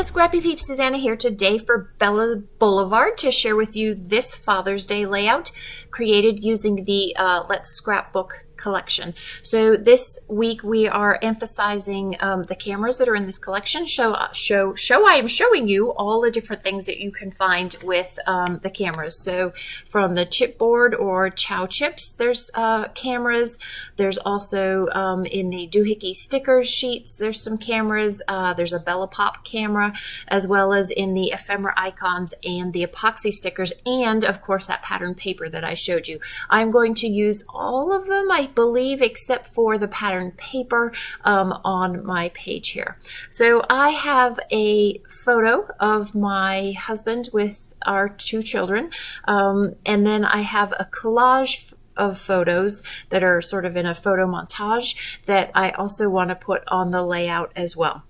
Scrappy Peeps, Suzanna here today for Bella Blvd to share with you this Father's Day layout created using the Let's Scrapbook collection. So this week we are emphasizing the cameras that are in this collection. I am showing you all the different things that you can find with the cameras. So from the chipboard or chow chips, there's cameras. There's also in the doohickey stickers sheets, there's some cameras. There's a Bella Pop camera, as well as in the ephemera icons and the epoxy stickers, and of course that pattern paper that I showed you. I'm going to use all of them, I believe, except for the pattern paper on my page here. So I have a photo of my husband with our two children, and then I have a collage of photos that are sort of in a photo montage that I also want to put on the layout as well.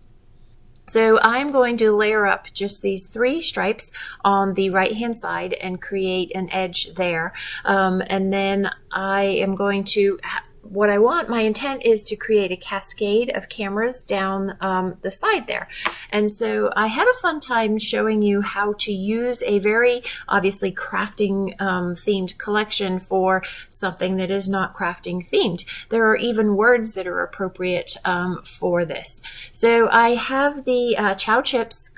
So I'm going to layer up just these 3 stripes on the right hand side and create an edge there. And then I am going to, my intent is to create a cascade of cameras down the side there. And so I had a fun time showing you how to use a very obviously crafting themed collection for something that is not crafting themed. There are even words that are appropriate for this. So I have the chow chips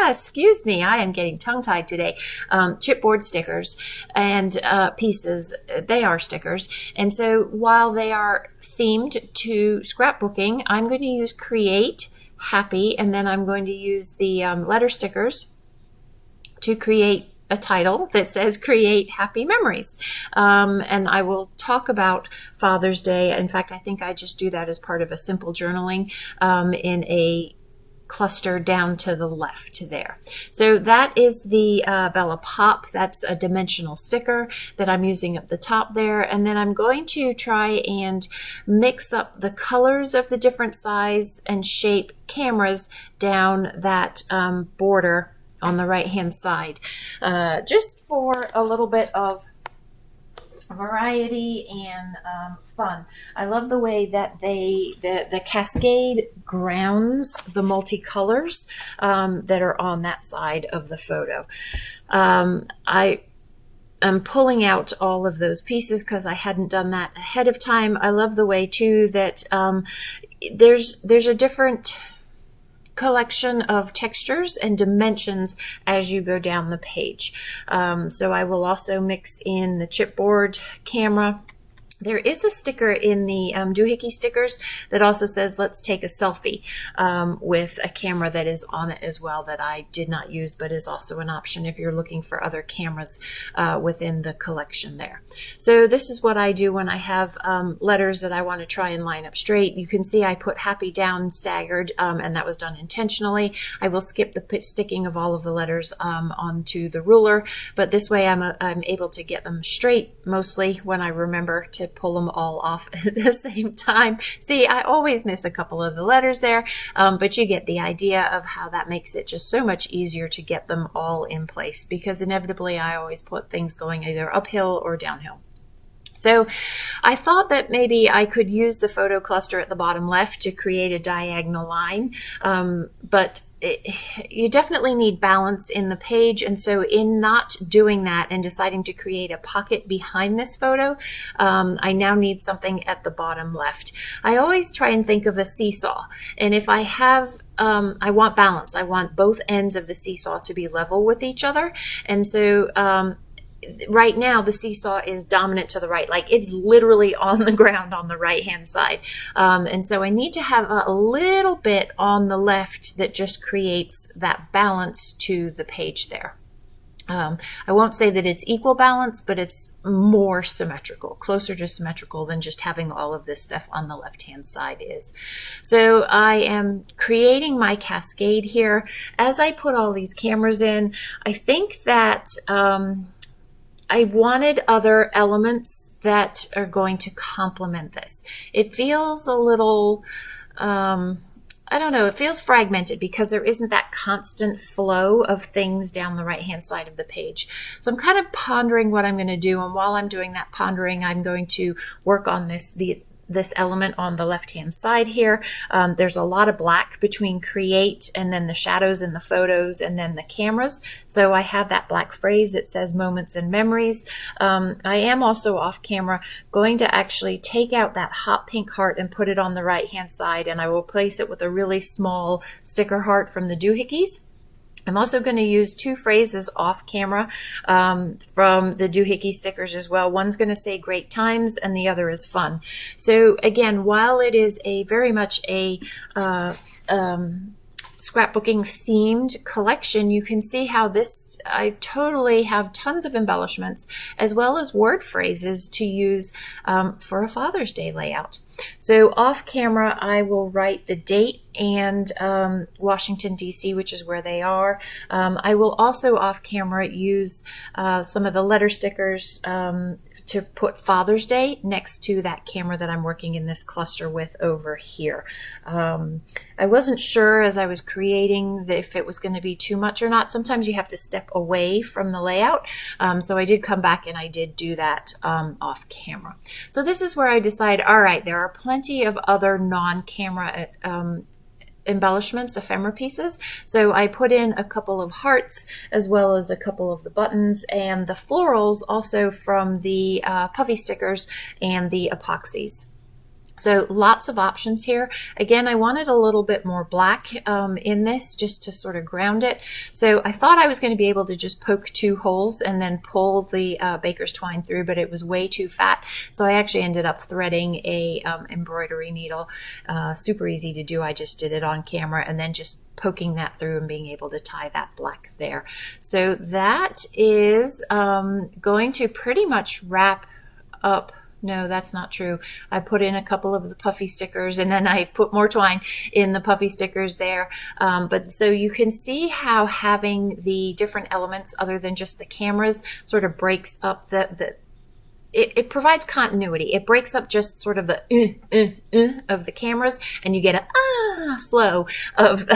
excuse me, I am getting tongue-tied today. Chipboard stickers and pieces, they are stickers. And so while they are themed to scrapbooking, I'm going to use Create Happy, and then I'm going to use the letter stickers to create a title that says Create Happy Memories. And I will talk about Father's Day. In fact, I think I just do that as part of a simple journaling in a cluster down to the left there. So that is the Bella Pop. That's a dimensional sticker that I'm using at the top there. And then I'm going to try and mix up the colors of the different size and shape cameras down that border on the right hand side, just for a little bit of variety and fun. I love the way that the cascade grounds the multicolors that are on that side of the photo. I am pulling out all of those pieces because I hadn't done that ahead of time. I love the way too that there's a different collection of textures and dimensions as you go down the page. So I will also mix in the chipboard camera. There is a sticker in the doohickey stickers that also says let's take a selfie with a camera that is on it as well, that I did not use but is also an option if you're looking for other cameras within the collection there. So this is what I do when I have letters that I want to try and line up straight. You can see I put happy down staggered, and that was done intentionally. I will skip the sticking of all of the letters onto the ruler, but this way I'm able to get them straight mostly when I remember to pull them all off at the same time. See, I always miss a couple of the letters there, but you get the idea of how that makes it just so much easier to get them all in place, because inevitably I always put things going either uphill or downhill. So I thought that maybe I could use the photo cluster at the bottom left to create a diagonal line, but you definitely need balance in the page, and so in not doing that and deciding to create a pocket behind this photo, I now need something at the bottom left. I always try and think of a seesaw, and if I have I want balance. I want both ends of the seesaw to be level with each other, and so right now the seesaw is dominant to the right, like it's literally on the ground on the right hand side, and so I need to have a little bit on the left that just creates that balance to the page there. I won't say that it's equal balance, but it's more symmetrical, closer to symmetrical than just having all of this stuff on the left-hand side is. So I am creating my cascade here. As I put all these cameras in, I think that I wanted other elements that are going to complement this. It feels a little, I don't know, it feels fragmented because there isn't that constant flow of things down the right-hand side of the page. So I'm kind of pondering what I'm going to do, and while I'm doing that pondering, I'm going to work on this, this element on the left-hand side here. There's a lot of black between create and then the shadows in the photos and then the cameras. So I have that black phrase that says moments and memories. I am also off camera going to actually take out that hot pink heart and put it on the right-hand side, and I will place it with a really small sticker heart from the doohickeys. I'm also going to use two phrases off camera from the doohickey stickers as well. One's going to say great times and the other is fun. So again, while it is a very much a scrapbooking themed collection, you can see how this, I totally have tons of embellishments as well as word phrases to use for a Father's Day layout. So off camera, I will write the date and Washington, D.C., which is where they are. I will also off camera use some of the letter stickers to put Father's Day next to that camera that I'm working in this cluster with over here. I wasn't sure as I was creating if it was going to be too much or not. Sometimes you have to step away from the layout. So I did come back and I did do that off camera. So this is where I decide, all right, there are plenty of other non-camera embellishments, ephemera pieces. So I put in a couple of hearts as well as a couple of the buttons and the florals also from the puffy stickers and the epoxies. So lots of options here. Again, I wanted a little bit more black in this just to sort of ground it. So I thought I was going to be able to just poke two holes and then pull the baker's twine through, but it was way too fat. So I actually ended up threading a embroidery needle. Super easy to do. I just did it on camera and then just poking that through and being able to tie that black there. So that is going to pretty much wrap up. No, that's not true. I put in a couple of the puffy stickers and then I put more twine in the puffy stickers there. But so you can see how having the different elements other than just the cameras sort of breaks up it provides continuity. It breaks up just sort of the of the cameras, and you get a flow of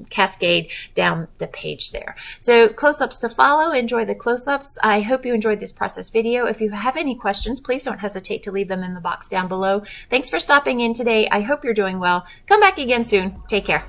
cascade down the page there. So close-ups to follow. Enjoy the close-ups. I hope you enjoyed this process video. If you have any questions, please don't hesitate to leave them in the box down below. Thanks for stopping in today. I hope you're doing well. Come back again soon. Take care.